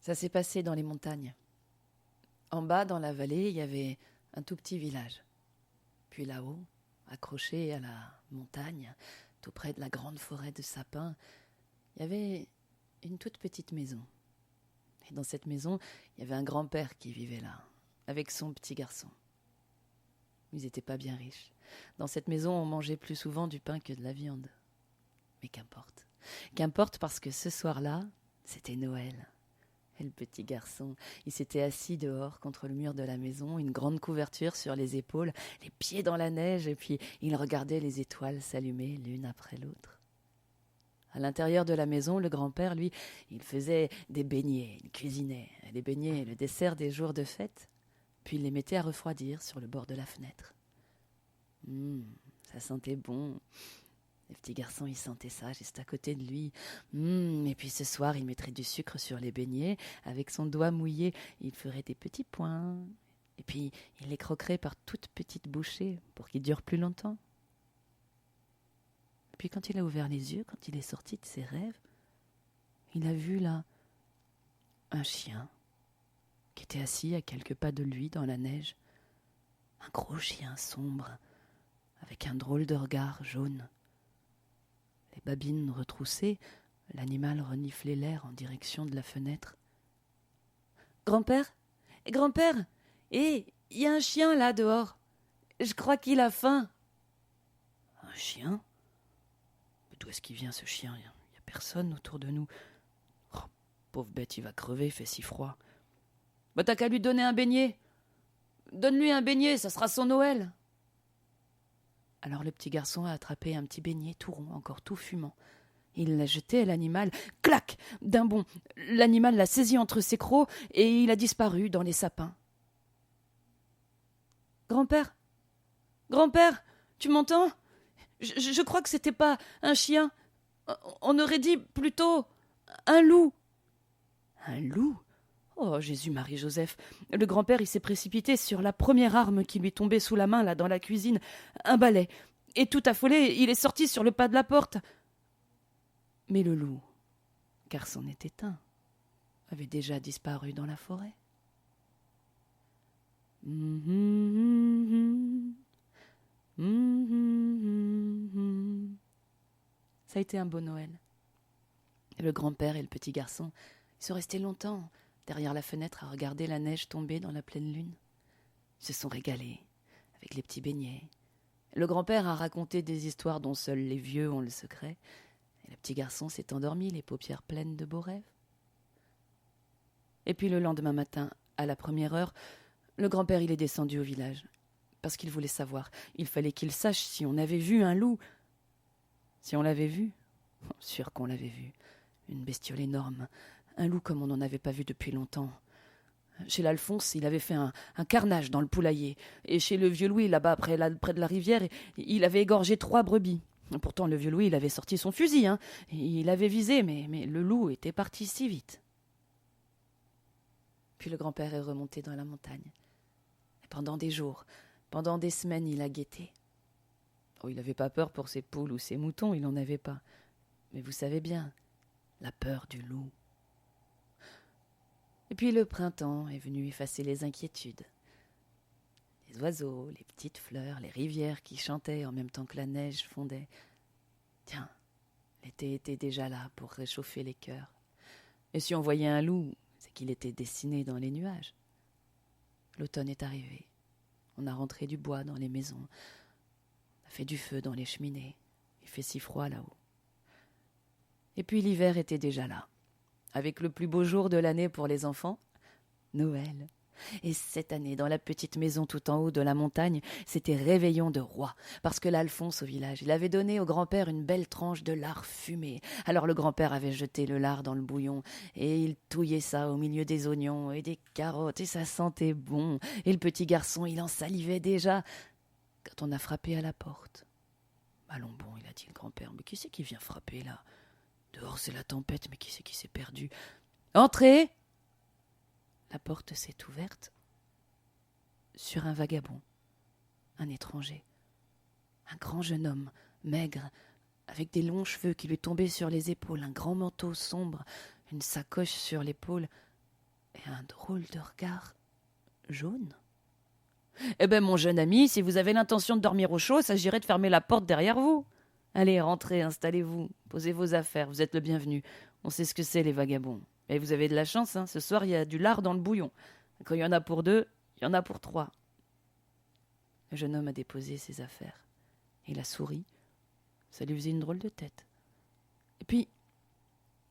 Ça s'est passé dans les montagnes. En bas, dans la vallée, il y avait un tout petit village. Puis là-haut, accroché à la montagne, tout près de la grande forêt de sapins, il y avait une toute petite maison. Et dans cette maison, il y avait un grand-père qui vivait là, avec son petit garçon. Ils n'étaient pas bien riches. Dans cette maison, on mangeait plus souvent du pain que de la viande. Mais qu'importe. Qu'importe parce que ce soir-là, c'était Noël. Et le petit garçon, il s'était assis dehors contre le mur de la maison, une grande couverture sur les épaules, les pieds dans la neige, et puis il regardait les étoiles s'allumer l'une après l'autre. À l'intérieur de la maison, le grand-père, lui, il faisait des beignets, il cuisinait les beignets, le dessert des jours de fête, puis il les mettait à refroidir sur le bord de la fenêtre. Ça sentait bon. Le petit garçon, il sentait ça juste à côté de lui. Et puis ce soir, il mettrait du sucre sur les beignets. Avec son doigt mouillé, il ferait des petits points. Et puis, il les croquerait par toutes petites bouchées pour qu'ils durent plus longtemps. Puis quand il a ouvert les yeux, quand il est sorti de ses rêves, il a vu là un chien qui était assis à quelques pas de lui dans la neige. Un gros chien sombre, avec un drôle de regard jaune. Les babines retroussées, l'animal reniflait l'air en direction de la fenêtre. « Grand-père, grand-père, il y a un chien là dehors. Je crois qu'il a faim. » Un chien ? Mais d'où est-ce qu'il vient ce chien ? Il n'y a personne autour de nous. Oh, pauvre bête, il va crever, il fait si froid. Bah t'as qu'à lui donner un beignet. Donne-lui un beignet, ça sera son Noël. Alors le petit garçon a attrapé un petit beignet tout rond, encore tout fumant. Il l'a jeté à l'animal. Clac ! D'un bond, l'animal l'a saisi entre ses crocs et il a disparu dans les sapins. Grand-père, grand-père, tu m'entends ? Je crois que c'était pas un chien. On aurait dit plutôt un loup. Un loup ? Oh, Jésus-Marie-Joseph. Le grand-père, il s'est précipité sur la première arme qui lui tombait sous la main, là, dans la cuisine. Un balai. Et tout affolé, il est sorti sur le pas de la porte. Mais le loup, car c'en était un, avait déjà disparu dans la forêt. Ça a été un beau Noël. Et le grand-père et le petit garçon, ils sont restés longtemps derrière la fenêtre à regarder la neige tomber dans la pleine lune. Ils se sont régalés avec les petits beignets. Le grand-père a raconté des histoires dont seuls les vieux ont le secret. Et le petit garçon s'est endormi, les paupières pleines de beaux rêves. Et puis le lendemain matin, à la première heure, le grand-père il est descendu au village. Parce qu'il voulait savoir. Il fallait qu'il sache si on avait vu un loup. Si on l'avait vu, sûr qu'on l'avait vu. Une bestiole énorme. Un loup comme on n'en avait pas vu depuis longtemps. Chez l'Alphonse, il avait fait un carnage dans le poulailler. Et chez le vieux Louis, là-bas, près de la rivière, il avait égorgé 3 brebis. Pourtant, le vieux Louis, il avait sorti son fusil. Il avait visé, mais le loup était parti si vite. Puis le grand-père est remonté dans la montagne. Et pendant des jours, pendant des semaines, il a guetté. Oh, il n'avait pas peur pour ses poules ou ses moutons, il n'en avait pas. Mais vous savez bien, la peur du loup. Et puis le printemps est venu effacer les inquiétudes. Les oiseaux, les petites fleurs, les rivières qui chantaient en même temps que la neige fondait. Tiens, l'été était déjà là pour réchauffer les cœurs. Et si on voyait un loup, c'est qu'il était dessiné dans les nuages. L'automne est arrivé. On a rentré du bois dans les maisons. On a fait du feu dans les cheminées. Il fait si froid là-haut. Et puis l'hiver était déjà là. Avec le plus beau jour de l'année pour les enfants, Noël. Et cette année, dans la petite maison tout en haut de la montagne, c'était réveillon de roi, parce que l'Alphonse au village, il avait donné au grand-père une belle tranche de lard fumé. Alors le grand-père avait jeté le lard dans le bouillon, et il touillait ça au milieu des oignons et des carottes, et ça sentait bon. Et le petit garçon, il en salivait déjà, quand on a frappé à la porte. « Allons bon, il a dit le grand-père, mais qui c'est qui vient frapper là ? Dehors c'est la tempête, mais qui c'est qui s'est perdu ? Entrez !» La porte s'est ouverte sur un vagabond, un étranger, un grand jeune homme, maigre, avec des longs cheveux qui lui tombaient sur les épaules, un grand manteau sombre, une sacoche sur l'épaule. et un drôle de regard jaune. « Eh ben, mon jeune ami, si vous avez l'intention de dormir au chaud, s'agirait de fermer la porte derrière vous. Allez, rentrez, installez-vous, posez vos affaires, vous êtes le bienvenu. On sait ce que c'est, les vagabonds. Et vous avez de la chance, hein, ce soir, il y a du lard dans le bouillon. Quand il y en a pour 2, il y en a pour 3. » Le jeune homme a déposé ses affaires. Il a souri. Ça lui faisait une drôle de tête. Et puis,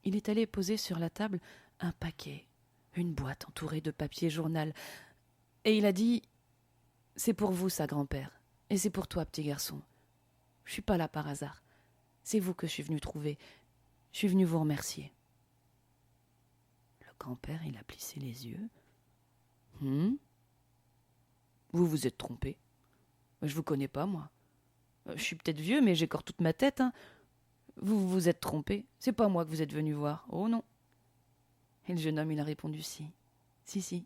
il est allé poser sur la table un paquet, une boîte entourée de papier journal. Et il a dit « C'est pour vous, ça, grand-père. Et c'est pour toi, petit garçon. Je suis pas là par hasard. C'est vous que je suis venu trouver. Je suis venu vous remercier. » Le grand-père, il a plissé les yeux. « Vous vous êtes trompé. Je vous connais pas, moi. Je suis peut-être vieux, mais j'ai encore toute ma tête, hein. Vous vous êtes trompé. C'est pas moi que vous êtes venu voir. Oh non. » Et le jeune homme, il a répondu « Si. Si.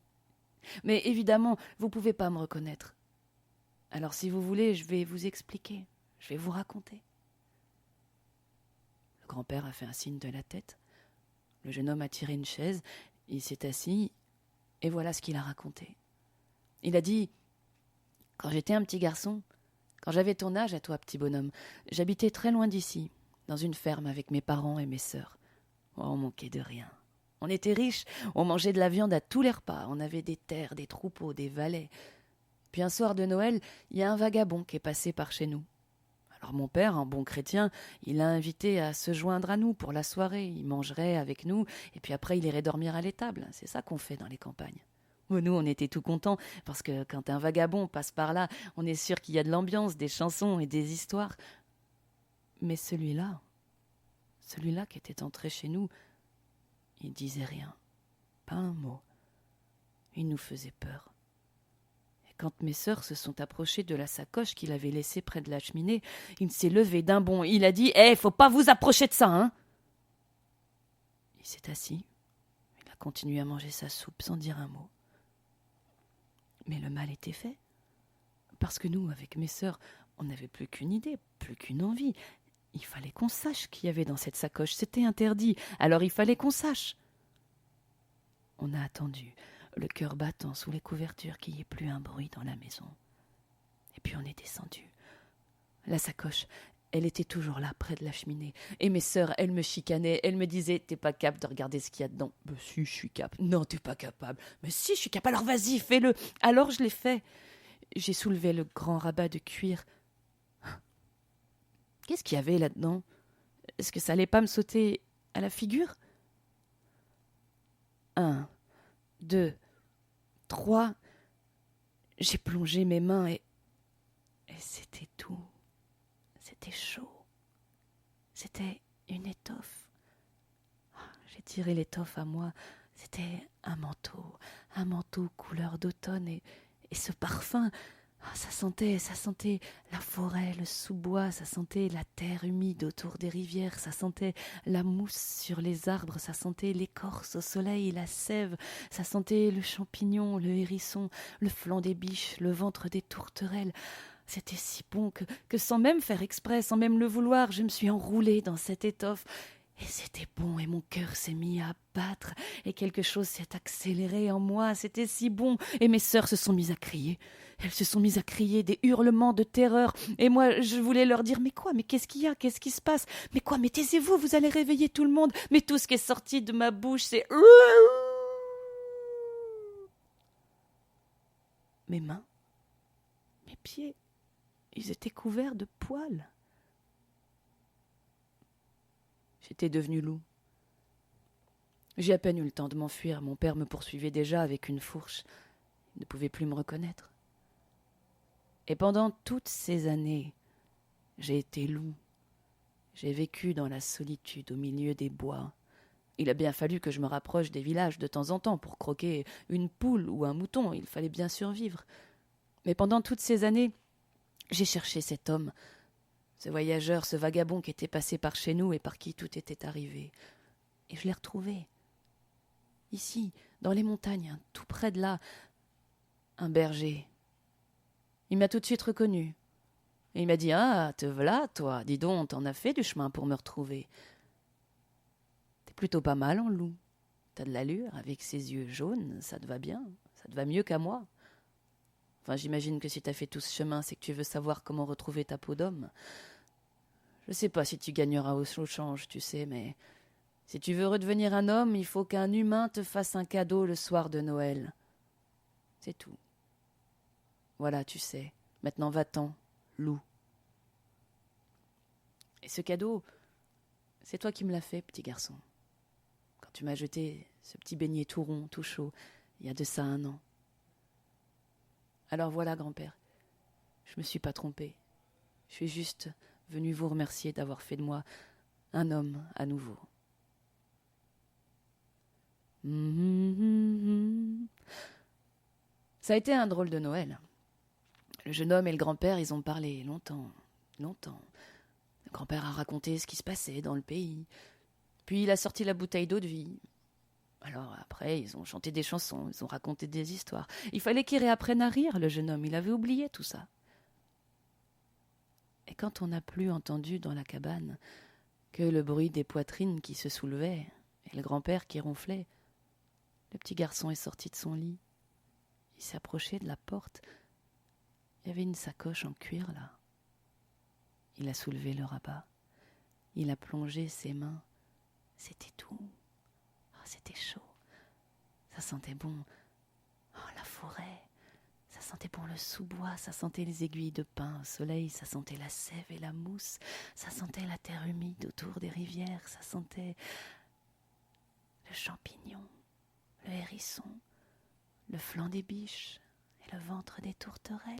Mais évidemment, vous pouvez pas me reconnaître. Alors si vous voulez, je vais vous expliquer. Je vais vous raconter. » Le grand-père a fait un signe de la tête. Le jeune homme a tiré une chaise. Il s'est assis. Et voilà ce qu'il a raconté. Il a dit « Quand j'étais un petit garçon, quand j'avais ton âge à toi, petit bonhomme, j'habitais très loin d'ici, dans une ferme avec mes parents et mes sœurs. Oh, on manquait de rien. On était riches, on mangeait de la viande à tous les repas, on avait des terres, des troupeaux, des valets. Puis un soir de Noël, il y a un vagabond qui est passé par chez nous. Alors mon père, un bon chrétien, il l'a invité à se joindre à nous pour la soirée. Il mangerait avec nous, et puis après il irait dormir à l'étable. C'est ça qu'on fait dans les campagnes. Nous, on était tout contents, parce que quand un vagabond passe par là, on est sûr qu'il y a de l'ambiance, des chansons et des histoires. Mais celui-là qui était entré chez nous, il disait rien, pas un mot. Il nous faisait peur. Et quand mes sœurs se sont approchées de la sacoche qu'il avait laissée près de la cheminée, il s'est levé d'un bond. Il a dit « Faut pas vous approcher de ça, hein !» Il s'est assis. Il a continué à manger sa soupe sans dire un mot. Mais le mal était fait. Parce que nous, avec mes sœurs, on n'avait plus qu'une idée, plus qu'une envie. Il fallait qu'on sache qu'il y avait dans cette sacoche. C'était interdit. Alors il fallait qu'on sache. On a attendu, le cœur battant sous les couvertures, qu'il n'y ait plus un bruit dans la maison. Et puis on est descendu. La sacoche, elle était toujours là, près de la cheminée. Et mes sœurs, elles me chicanaient. Elles me disaient « T'es pas capable de regarder ce qu'il y a dedans ?»« Ben si, je suis capable. »« Non, t'es pas capable. »« Mais si, je suis capable. Alors vas-y, fais-le. » Alors je l'ai fait. J'ai soulevé le grand rabat de cuir. Qu'est-ce qu'il y avait là-dedans? Est-ce que ça allait pas me sauter à la figure? 1, 2, 3. J'ai plongé mes mains et c'était tout. C'était chaud. C'était une étoffe. J'ai tiré l'étoffe à moi. C'était un manteau couleur d'automne et ce parfum. Ça sentait la forêt, le sous-bois, ça sentait la terre humide autour des rivières, ça sentait la mousse sur les arbres, ça sentait l'écorce au soleil, la sève, ça sentait le champignon, le hérisson, le flanc des biches, le ventre des tourterelles. C'était si bon que sans même faire exprès, sans même le vouloir, je me suis enroulée dans cette étoffe. Et c'était bon, et mon cœur s'est mis à battre, et quelque chose s'est accéléré en moi, c'était si bon, et mes sœurs se sont mises à crier. Elles se sont mises à crier des hurlements de terreur, et moi je voulais leur dire « Mais quoi? Mais qu'est-ce qu'il y a? Qu'est-ce qui se passe? Mais quoi? Mais taisez-vous, vous allez réveiller tout le monde !» Mais tout ce qui est sorti de ma bouche, c'est « Mes mains, mes pieds, ils étaient couverts de poils. » J'étais devenu loup. J'ai à peine eu le temps de m'enfuir. Mon père me poursuivait déjà avec une fourche. Il ne pouvait plus me reconnaître. Et pendant toutes ces années, j'ai été loup. J'ai vécu dans la solitude au milieu des bois. Il a bien fallu que je me rapproche des villages de temps en temps pour croquer une poule ou un mouton. Il fallait bien survivre. Mais pendant toutes ces années, j'ai cherché cet homme, ce voyageur, ce vagabond qui était passé par chez nous et par qui tout était arrivé. Et je l'ai retrouvé. Ici, dans les montagnes, tout près de là, un berger. Il m'a tout de suite reconnu. Et il m'a dit « Ah, te voilà, toi. Dis donc, t'en as fait du chemin pour me retrouver. T'es plutôt pas mal en loup. T'as de l'allure, avec ses yeux jaunes, ça te va bien, ça te va mieux qu'à moi. Enfin, j'imagine que si t'as fait tout ce chemin, c'est que tu veux savoir comment retrouver ta peau d'homme. Je sais pas si tu gagneras au change, tu sais, mais si tu veux redevenir un homme, il faut qu'un humain te fasse un cadeau le soir de Noël. C'est tout. Voilà, tu sais. Maintenant va-t'en, loup. Et ce cadeau, c'est toi qui me l'as fait, petit garçon. Quand tu m'as jeté ce petit beignet tout rond, tout chaud, il y a de ça 1 an. Alors voilà, grand-père, je me suis pas trompée. Je suis juste venue vous remercier d'avoir fait de moi un homme à nouveau. Ça a été un drôle de Noël. Le jeune homme et le grand-père, ils ont parlé longtemps, longtemps. Le grand-père a raconté ce qui se passait dans le pays. Puis il a sorti la bouteille d'eau de vie. Alors après, ils ont chanté des chansons, ils ont raconté des histoires. Il fallait qu'il réapprenne à rire, le jeune homme. Il avait oublié tout ça. Et quand on n'a plus entendu dans la cabane que le bruit des poitrines qui se soulevaient et le grand-père qui ronflait, le petit garçon est sorti de son lit. Il s'est approché de la porte. Il y avait une sacoche en cuir là. Il a soulevé le rabat. Il a plongé ses mains. C'était tout. Oh, c'était chaud. Ça sentait bon. Oh, la forêt. Ça sentait bon le sous-bois. Ça sentait les aiguilles de pin au soleil. Ça sentait la sève et la mousse. Ça sentait la terre humide autour des rivières. Ça sentait le champignon, le hérisson, le flanc des biches et le ventre des tourterelles.